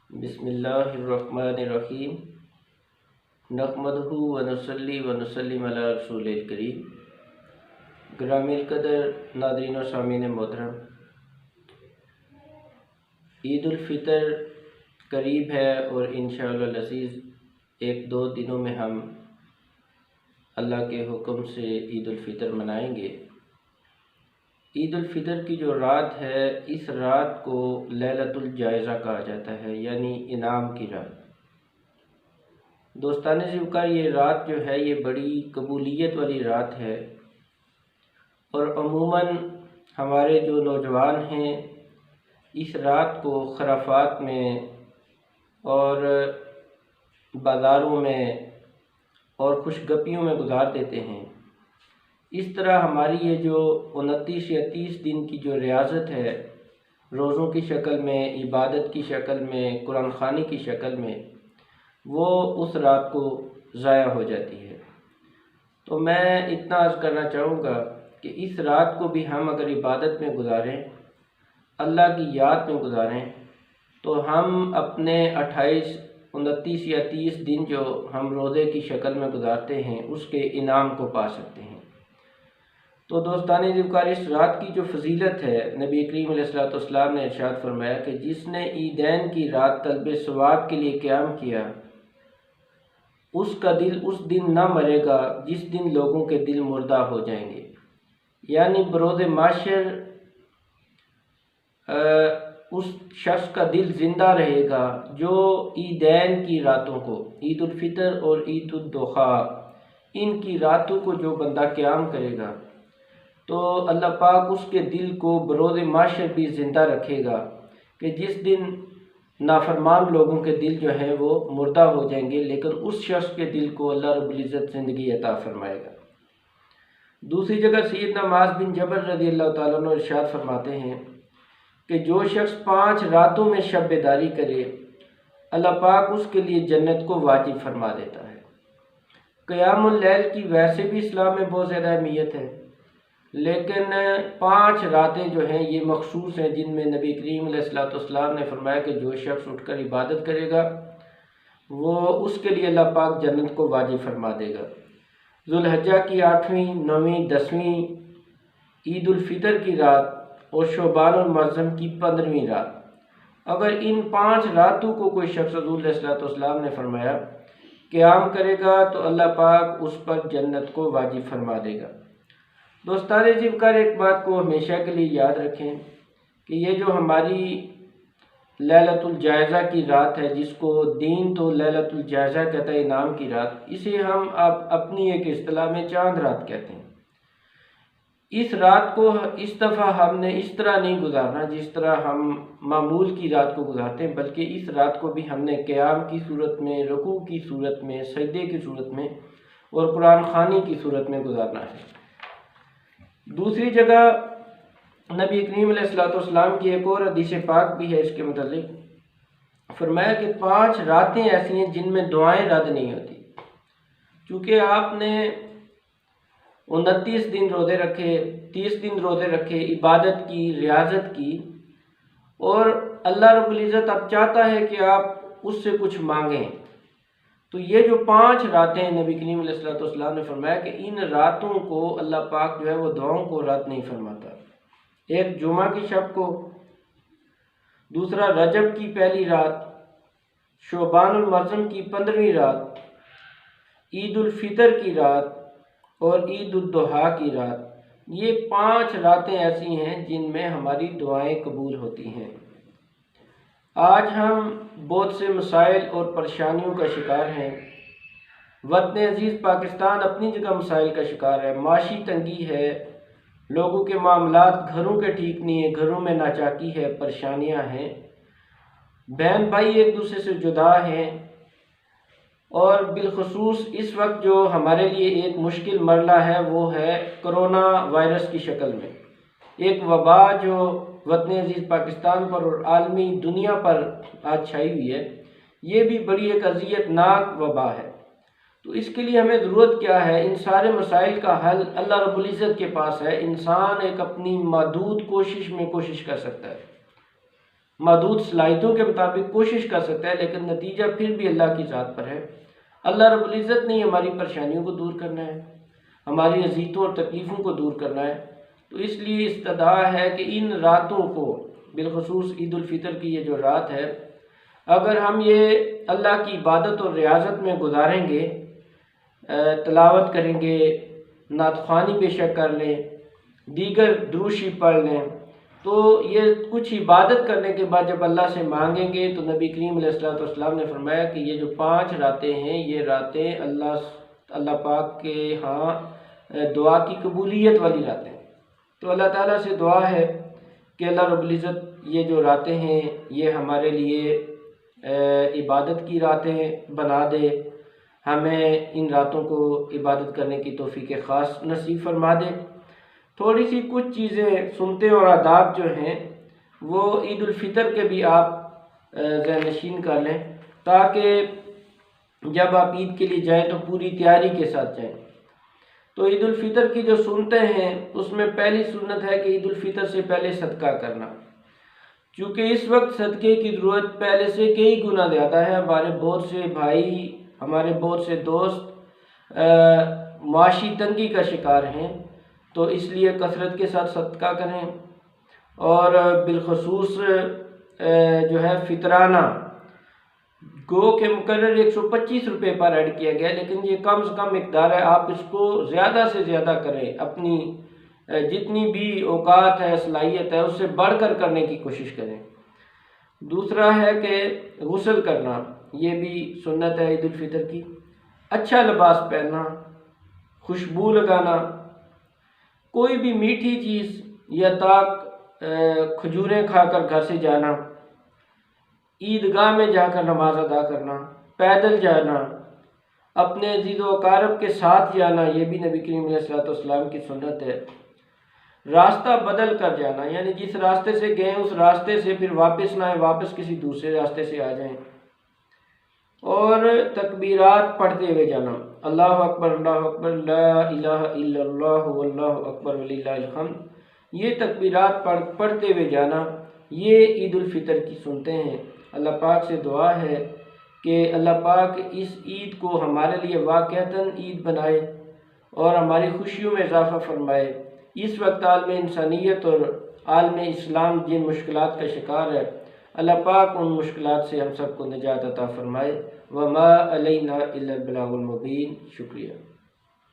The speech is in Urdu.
بسم اللہ الرحمن الرحیم نحمدہ ونصلی ونسلم علی رسول الکریم۔ گرامی القدر ناظرین و سامعین محترم، عید الفطر قریب ہے اور انشاءاللہ العزیز ایک دو دنوں میں ہم اللہ کے حکم سے عید الفطر منائیں گے۔ عید الفطر کی جو رات ہے، اس رات کو لیلۃ الجائزہ کہا جاتا ہے، یعنی انعام کی رات۔ دوستان ذوقار، یہ رات جو ہے یہ بڑی قبولیت والی رات ہے، اور عموماً ہمارے جو نوجوان ہیں اس رات کو خرافات میں اور بازاروں میں اور خوش گپیوں میں گزار دیتے ہیں۔ اس طرح ہماری یہ جو 29 یا 30 دن کی جو ریاضت ہے، روزوں کی شکل میں، عبادت کی شکل میں، قرآن خوانی کی شکل میں، وہ اس رات کو ضائع ہو جاتی ہے۔ تو میں اتنا عرض کرنا چاہوں گا کہ اس رات کو بھی ہم اگر عبادت میں گزاریں، اللہ کی یاد میں گزاریں، تو ہم اپنے 28، 29 یا 30 دن جو ہم روزے کی شکل میں گزارتے ہیں اس کے انعام کو پا سکتے ہیں۔ تو دوستان ذوقار، اس رات کی جو فضیلت ہے، نبی کریم علیہ السلام نے ارشاد فرمایا کہ جس نے عیدین کی رات طلب ثواب کے لیے قیام کیا، اس کا دل اس دن نہ مرے گا جس دن لوگوں کے دل مردہ ہو جائیں گے، یعنی بروز محشر اس شخص کا دل زندہ رہے گا جو عیدین کی راتوں کو، عید الفطر اور عید الاضحیٰ، ان کی راتوں کو جو بندہ قیام کرے گا تو اللہ پاک اس کے دل کو بروز محشر بھی زندہ رکھے گا کہ جس دن نافرمان لوگوں کے دل جو ہیں وہ مردہ ہو جائیں گے، لیکن اس شخص کے دل کو اللہ رب العزت زندگی عطا فرمائے گا۔ دوسری جگہ سیدنا معاذ بن جبل رضی اللہ تعالیٰ عنہ ارشاد فرماتے ہیں کہ جو شخص 5 راتوں میں شب بیداری کرے، اللہ پاک اس کے لیے جنت کو واجب فرما دیتا ہے۔ قیام اللیل کی ویسے بھی اسلام میں بہت زیادہ اہمیت ہے، لیکن 5 راتیں جو ہیں یہ مخصوص ہیں جن میں نبی کریم علیہ السلام نے فرمایا کہ جو شخص اٹھ کر عبادت کرے گا وہ اس کے لیے اللہ پاک جنت کو واجب فرما دے گا۔ ذوالحجہ کی 8ویں، 9ویں، 10ویں عید الفطر کی رات اور شعبان المعظم کی 15ویں رات، اگر ان 5 راتوں کو کوئی شخص، حضور علیہ السلام نے فرمایا، قیام کرے گا تو اللہ پاک اس پر جنت کو واجب فرما دے گا۔ دوستان ذوقار، ایک بات کو ہمیشہ کے لیے یاد رکھیں کہ یہ جو ہماری لیلۃ الجائزہ کی رات ہے، جس کو دین تو لیلۃ الجائزہ کہتا ہے، انعام کی رات، اسے ہم اپنی ایک اصطلاح میں چاند رات کہتے ہیں۔ اس رات کو اس دفعہ ہم نے اس طرح نہیں گزارنا جس طرح ہم معمول کی رات کو گزارتے ہیں، بلکہ اس رات کو بھی ہم نے قیام کی صورت میں، رکوع کی صورت میں، سجدے کی صورت میں اور قرآن خوانی کی صورت میں گزارنا ہے۔ دوسری جگہ نبی کریم علیہ السلام کی ایک اور حدیث پاک بھی ہے اس کے متعلق، فرمایا کہ 5 راتیں ایسی ہیں جن میں دعائیں رد نہیں ہوتی۔ چونکہ آپ نے 29 دن روزے رکھے، 30 دن روزے رکھے، عبادت کی، ریاضت کی، اور اللہ رب العزت اب چاہتا ہے کہ آپ اس سے کچھ مانگیں، تو یہ جو 5 راتیں نبی کریم علیہ السلام نے فرمایا کہ ان راتوں کو اللہ پاک جو ہے وہ دعاؤں کو رد نہیں فرماتا۔ ایک جمعہ کی شب کو، دوسرا رجب کی پہلی رات، شعبان المعظم کی 15ویں رات، عید الفطر کی رات اور عید الاضحیٰ کی رات، یہ 5 راتیں ایسی ہیں جن میں ہماری دعائیں قبول ہوتی ہیں۔ آج ہم بہت سے مسائل اور پریشانیوں کا شکار ہیں۔ وطن عزیز پاکستان اپنی جگہ مسائل کا شکار ہے، معاشی تنگی ہے، لوگوں کے معاملات گھروں کے ٹھیک نہیں ہیں، گھروں میں ناچاکی ہے، پریشانیاں ہیں، بہن بھائی ایک دوسرے سے جدا ہیں، اور بالخصوص اس وقت جو ہمارے لیے ایک مشکل مرحلہ ہے وہ ہے کرونا وائرس کی شکل میں ایک وبا جو وطن عزیز پاکستان پر اور عالمی دنیا پر آج چھائی ہوئی ہے۔ یہ بھی بڑی ایک اذیت ناک وبا ہے۔ تو اس کے لیے ہمیں ضرورت کیا ہے؟ ان سارے مسائل کا حل اللہ رب العزت کے پاس ہے۔ انسان ایک اپنی محدود کوشش میں کوشش کر سکتا ہے۔ محدود صلاحیتوں کے مطابق کوشش کر سکتا ہے، لیکن نتیجہ پھر بھی اللہ کی ذات پر ہے۔ اللہ رب العزت نے ہماری پریشانیوں کو دور کرنا ہے، ہماری اذیتوں اور تکلیفوں کو دور کرنا ہے، تو اس لیے استدعا ہے کہ ان راتوں کو، بالخصوص عید الفطر کی یہ جو رات ہے، اگر ہم یہ اللہ کی عبادت اور ریاضت میں گزاریں گے، تلاوت کریں گے، نعت خوانی بے شک کر لیں، دیگر دروشی پڑھ لیں، تو یہ کچھ عبادت کرنے کے بعد جب اللہ سے مانگیں گے تو نبی کریم علیہ السلام نے فرمایا کہ یہ جو 5 راتیں ہیں، یہ راتیں اللہ پاک کے ہاں دعا کی قبولیت والی راتیں ہیں۔ تو اللہ تعالیٰ سے دعا ہے کہ اللہ رب العزت یہ جو راتیں ہیں یہ ہمارے لیے عبادت کی راتیں بنا دے، ہمیں ان راتوں کو عبادت کرنے کی توفیق خاص نصیب فرما دے۔ تھوڑی سی کچھ چیزیں، سنتیں اور آداب جو ہیں وہ عید الفطر کے بھی آپ ذہن نشین کر لیں، تاکہ جب آپ عید کے لیے جائیں تو پوری تیاری کے ساتھ جائیں۔ تو عید الفطر کی جو سنتیں ہیں اس میں پہلی سنت ہے کہ عید الفطر سے پہلے صدقہ کرنا، چونکہ اس وقت صدقے کی ضرورت پہلے سے کئی گنا زیادہ ہے۔ ہمارے بہت سے بھائی، ہمارے بہت سے دوست معاشی تنگی کا شکار ہیں، تو اس لیے کثرت کے ساتھ صدقہ کریں، اور بالخصوص جو ہے فطرانہ، گو کہ مقرر 125 روپے پر ایڈ کیا گیا، لیکن یہ کم سے کم مقدار ہے، آپ اس کو زیادہ سے زیادہ کریں، اپنی جتنی بھی اوقات ہے، صلاحیت ہے، اس سے بڑھ کر کرنے کی کوشش کریں۔ دوسرا ہے کہ غسل کرنا، یہ بھی سنت ہے عید الفطر کی۔ اچھا لباس پہننا، خوشبو لگانا، کوئی بھی میٹھی چیز یا تاک کھجوریں کھا کر گھر سے جانا، عیدگاہ میں جا کر نماز ادا کرنا، پیدل جانا، اپنے عزیز و اقارب کے ساتھ جانا، یہ بھی نبی کریم علیہ السلام کی سنت ہے۔ راستہ بدل کر جانا، یعنی جس راستے سے گئے اس راستے سے پھر واپس نہ آئیں، واپس کسی دوسرے راستے سے آ جائیں، اور تکبیرات پڑھتے ہوئے جانا، اللہ اکبر لا الہ الا اللہ واللہ اکبر وللہ الحمد، یہ تکبیرات پڑھتے ہوئے جانا، یہ عید الفطر کی سنتیں ہیں۔ اللہ پاک سے دعا ہے کہ اللہ پاک اس عید کو ہمارے لیے واقعتاً عید بنائے اور ہماری خوشیوں میں اضافہ فرمائے۔ اس وقت عالم انسانیت اور عالم اسلام جن مشکلات کا شکار ہے، اللہ پاک ان مشکلات سے ہم سب کو نجات عطا فرمائے۔ وما علینا الا البلاغ المبین۔ شکریہ۔